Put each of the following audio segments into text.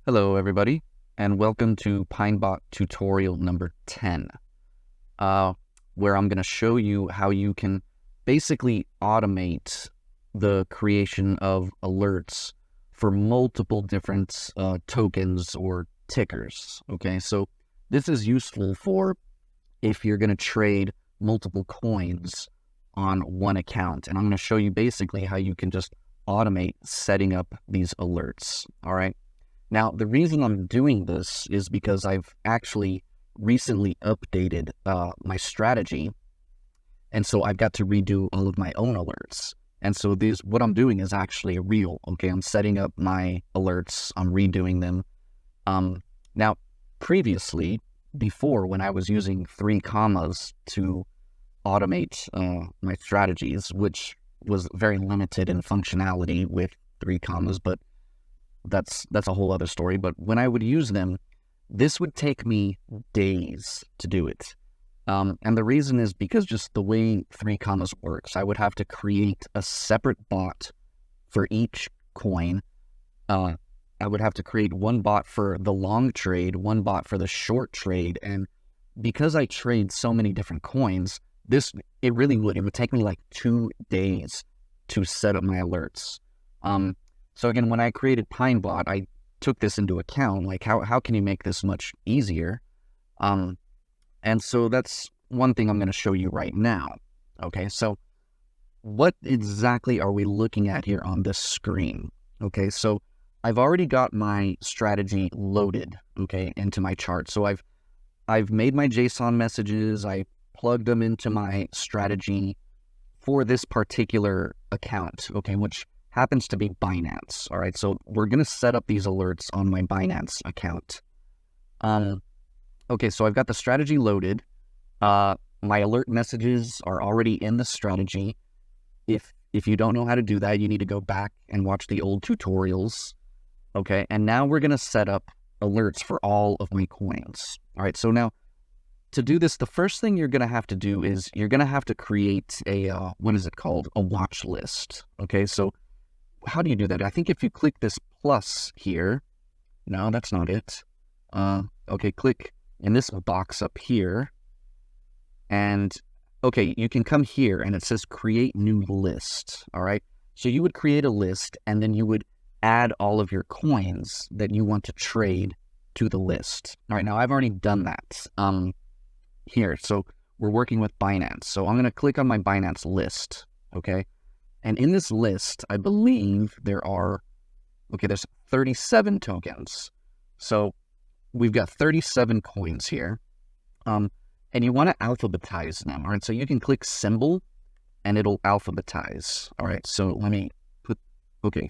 Hello, everybody, and welcome to PineBot tutorial number 10, where I'm going to show you how you can basically automate the creation of alerts for multiple different tokens or tickers. Okay, so this is useful for if you're going to trade multiple coins on one account, and I'm going to show you basically how you can just automate setting up these alerts. All right. Now, the reason I'm doing this is because I've actually recently updated my strategy, and so I've got to redo all of my own alerts. And so what I'm doing is actually real, okay? I'm setting up my alerts, I'm redoing them. Now, previously, before, when I was using 3 commas to automate my strategies, which was very limited in functionality with 3 commas, but that's a whole other story. But when I would use them, this would take me days to do it. And the reason is because just the way 3 commas works, I would have to create a separate bot for each coin. I would have to create one bot for the long trade, one bot for the short trade. And because I trade so many different coins, it would take me like 2 days to set up my alerts. So again, when I created PineBot, I took this into account, like how can you make this much easier? And so that's one thing I'm going to show you right now. Okay, so what exactly are we looking at here on this screen? Okay, so I've already got my strategy loaded, okay, into my chart. So I've made my JSON messages, I plugged them into my strategy for this particular account, okay, which happens to be Binance. All right, so we're going to set up these alerts on my Binance account. Okay, so I've got the strategy loaded. My alert messages are already in the strategy. If you don't know how to do that, you need to go back and watch the old tutorials. Okay, and now we're going to set up alerts for all of my coins. All right, so now to do this, the first thing you're going to have to do is you're going to have to create a, what is it called? A watch list. Okay, so how do you do that? I think if you click this plus here, no, that's not it. Okay, click in this box up here, and okay, you can come here and it says create new list. All right, so you would create a list and then you would add all of your coins that you want to trade to the list. All right, now I've already done that here. So we're working with Binance. So I'm going to click on my Binance list. Okay. And in this list, I believe there's 37 tokens. So we've got 37 coins here. And you want to alphabetize them. All right, so you can click symbol and it'll alphabetize. All right, so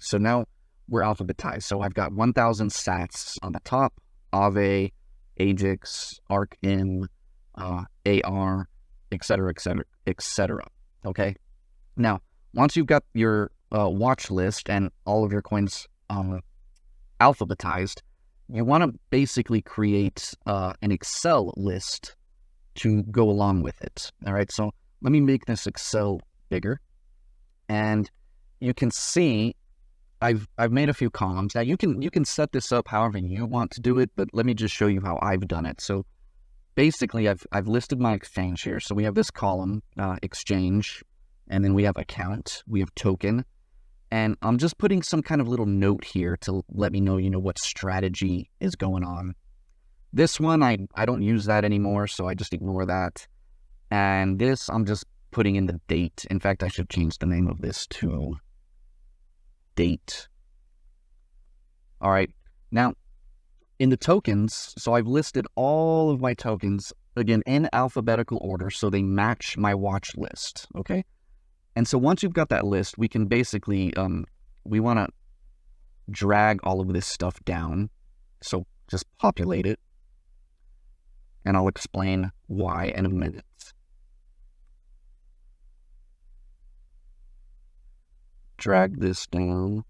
so now we're alphabetized. So I've got 1,000 sats on the top, Aave, Ajax, ARCIM, AR, etc., etc., etc. Okay, now, once you've got your watch list and all of your coins alphabetized, you want to basically create an Excel list to go along with it. All right, so let me make this Excel bigger, and you can see I've made a few columns. Now you can set this up however you want to do it, but let me just show you how I've done it. So basically, I've listed my exchange here. So we have this column, exchange. And then we have account, we have token, and I'm just putting some kind of little note here to let me know, what strategy is going on. This one, I don't use that anymore, so I just ignore that. And this, I'm just putting in the date. In fact, I should change the name of this to date. All right, now in the tokens, so I've listed all of my tokens, again, in alphabetical order, so they match my watch list, okay? And so once you've got that list, we can basically, we want to drag all of this stuff down. So just populate it. And I'll explain why in a minute. Drag this down.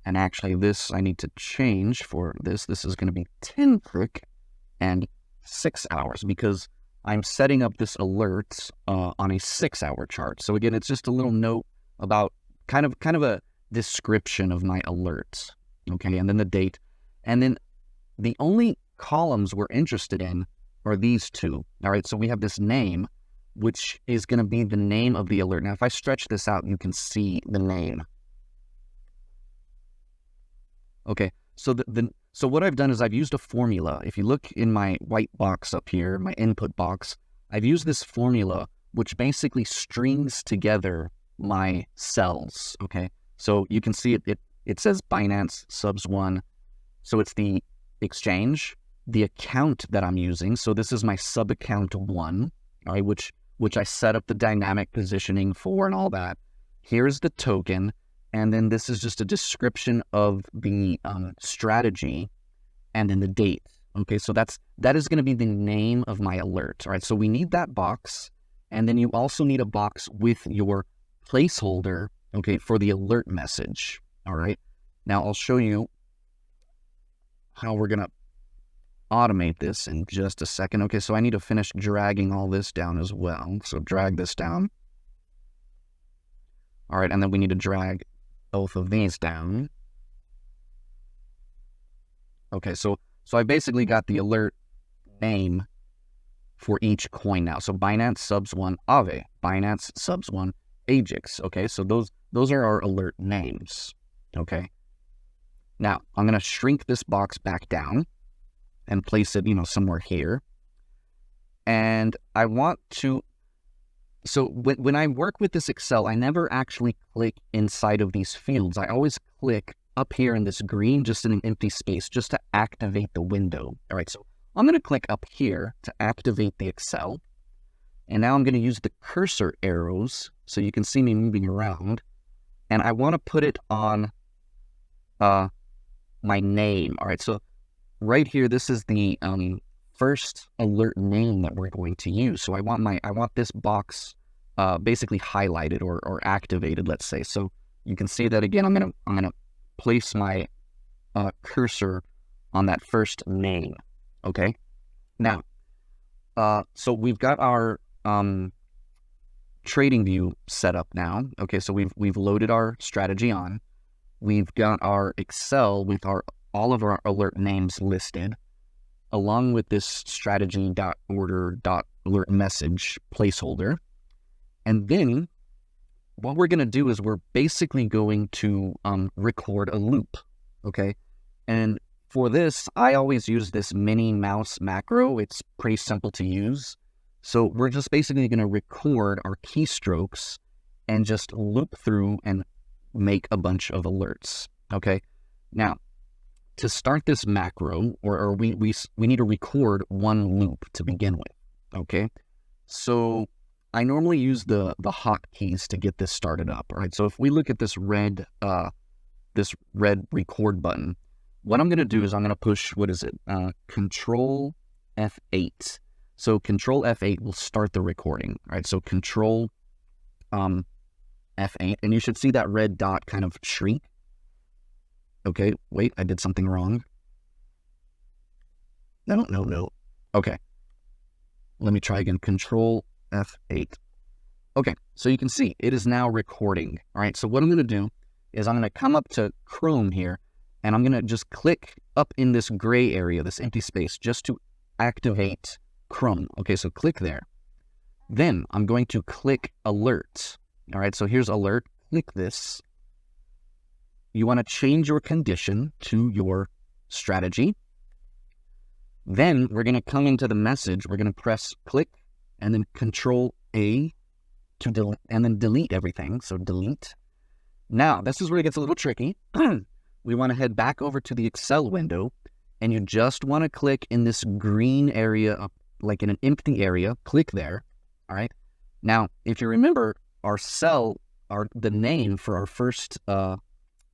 And actually this, I need to change for this. This is going to be 10 tick and 6 hours because I'm setting up this alert on a 6-hour chart. So again, it's just a little note about kind of a description of my alerts. Okay, and then the date. And then the only columns we're interested in are these two. All right, so we have this name, which is going to be the name of the alert. Now, if I stretch this out, you can see the name. Okay, so so what I've done is I've used a formula. If you look in my white box up here, my input box, I've used this formula, which basically strings together my cells. Okay, so you can see it says Binance subs 1. So it's the exchange, the account that I'm using. So this is my sub account 1, all right, which I set up the dynamic positioning for and all that. Here's the token. And then this is just a description of the strategy and then the date. Okay, so that is going to be the name of my alert. All right, so we need that box. And then you also need a box with your placeholder, okay, for the alert message. All right, now I'll show you how we're going to automate this in just a second. Okay, so I need to finish dragging all this down as well. So drag this down. All right, and then we need to drag both of these down. Okay, so I basically got the alert name for each coin now. So Binance subs 1 Aave, Binance subs 1 Ajax. Okay, so those are our alert names. Okay. Now I'm going to shrink this box back down and place it, somewhere here. And I want to. So when I work with this Excel, I never actually click inside of these fields. I always click up here in this green, just in an empty space, just to activate the window. All right, so I'm going to click up here to activate the Excel. And now I'm going to use the cursor arrows so you can see me moving around. And I want to put it on my name. All right, so right here, this is the first alert name that we're going to use. So I want this box basically highlighted or activated, let's say. So you can see that again. I'm gonna place my cursor on that first name. Okay. Now, so we've got our TradingView set up now. Okay, so we've loaded our strategy on. We've got our Excel with all of our alert names listed, along with this strategy.order.alert message placeholder. And then what we're going to do is we're basically going to record a loop, okay? And for this, I always use this mini mouse macro. It's pretty simple to use. So we're just basically going to record our keystrokes and just loop through and make a bunch of alerts, okay? Now, to start this macro, or we need to record one loop to begin with, okay? So I normally use the hotkeys to get this started up, all right? So if we look at this red record button, what I'm going to do is I'm going to push, Control F8. So Control F8 will start the recording, all right? So Control F8, and you should see that red dot kind of shrink. Okay, wait, I did something wrong. No. Okay, let me try again. Control F8. Okay, so you can see it is now recording. All right, so what I'm going to do is I'm going to come up to Chrome here, and I'm going to just click up in this gray area, this empty space, just to activate Chrome. Okay, so click there. Then I'm going to click Alert. All right, so here's Alert. Click this. You want to change your condition to your strategy. Then we're going to come into the message. We're going to press click and then Control A to delete, and then delete everything. So delete. Now, this is where it gets a little tricky. We want to head back over to the Excel window, and you just want to click in this green area, like in an empty area. Click there. All right. Now, if you remember, our cell, the name for our first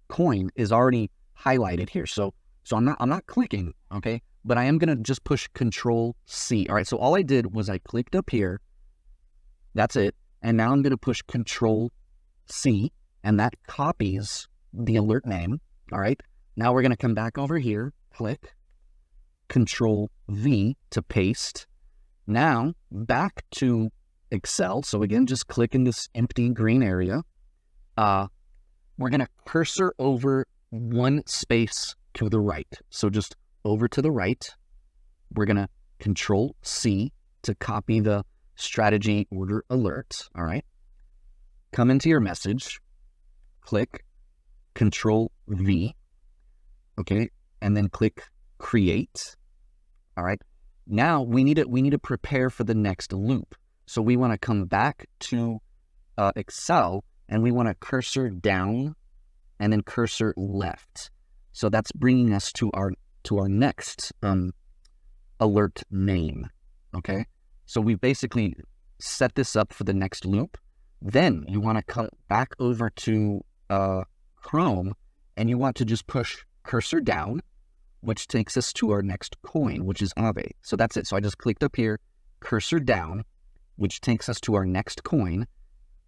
coin is already highlighted here. So I'm not clicking, okay? But I am going to just push Control C. All right, so all I did was I clicked up here. That's it. And now I'm going to push Control C, and that copies the alert name. All right. Now we're going to come back over here, click Control V to paste. Now back to Excel. So again, just click in this empty green area. We're going to cursor over one space to the right. So just over to the right, we're going to Control C to copy the strategy order alert. All right. Come into your message, click Control V. Okay. And then click Create. All right. Now we need to prepare for the next loop. So we want to come back to Excel, and we want to cursor down and then cursor left. So that's bringing us to our next alert name. Okay. So we basically set this up for the next loop. Then you want to come back over to Chrome, and you want to just push cursor down, which takes us to our next coin, which is Aave. So that's it. So I just clicked up here, cursor down, which takes us to our next coin,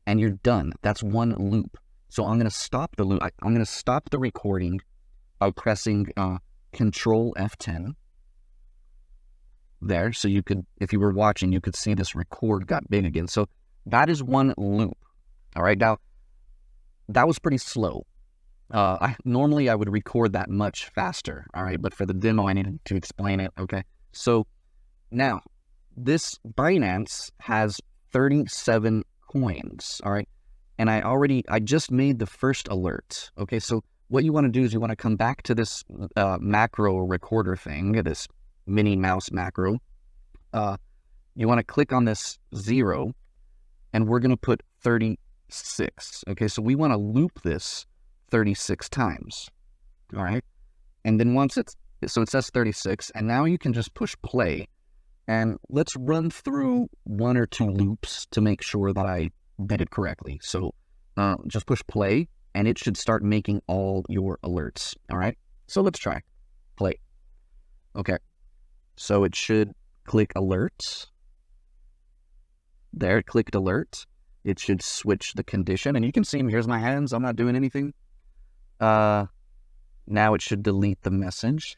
and you're done. That's one loop. So I'm going to stop the loop. I'm going to stop the recording by pressing Control F10 there. So you could, if you were watching, you could see this record got big again. So that is one loop. All right. Now, that was pretty slow. Normally I would record that much faster. All right. But for the demo, I needed to explain it. Okay. So now this Binance has 37 coins. All right. And I just made the first alert. Okay. So what you want to do is you want to come back to this macro recorder thing, this mini mouse macro. You want to click on this 0, and we're going to put 36. Okay. So we want to loop this 36 times. All right. And then so it says 36, and now you can just push play, and let's run through 1 or 2 loops to make sure that I did it correctly. So just push play, and it should start making all your alerts. All right. So let's try play. Okay. So it should click alert. There, it clicked alert. It should switch the condition, and you can see, here's my hands. I'm not doing anything. Now it should delete the message.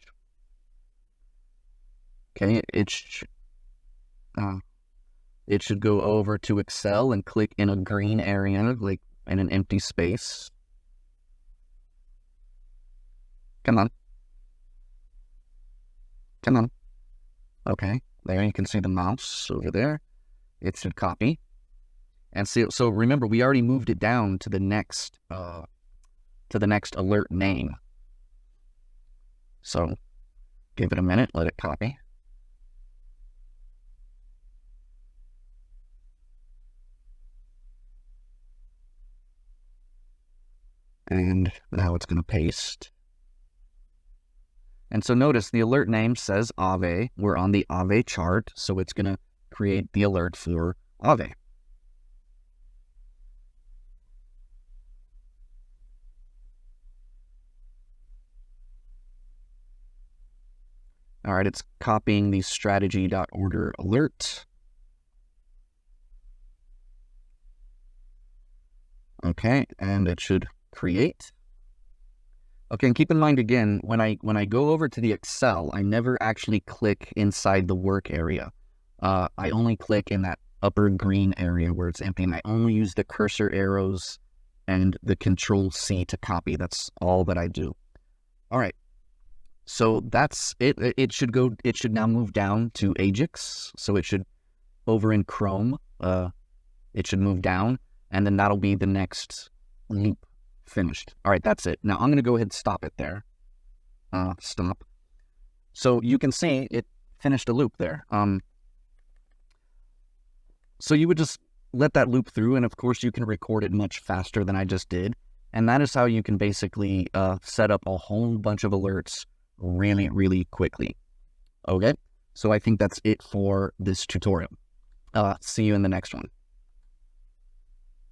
Okay, it should go over to Excel and click in a green area, like in an empty space. Come on. Come on. Okay, there you can see the mouse over there. It should copy. And see, so remember, we already moved it down to the next alert name. So give it a minute, let it copy. And now it's going to paste. And so notice the alert name says Aave. We're on the Aave chart, so it's going to create the alert for Aave. All right, it's copying the strategy.order alert. Okay, and it should create. Okay, and keep in mind again, when I go over to the Excel, I never actually click inside the work area. I only click in that upper green area where it's empty, and I only use the cursor arrows and the Control C to copy. That's all that I do. All right. So that's it. It should now move down to Ajax. So it should, over in Chrome, it should move down, and then that'll be the next loop finished. All right, that's it. Now I'm going to go ahead and stop it there. Stop. So you can see it finished a loop there. So you would just let that loop through, and of course you can record it much faster than I just did. And that is how you can basically set up a whole bunch of alerts really, really quickly. Okay, so I think that's it for this tutorial. See you in the next one.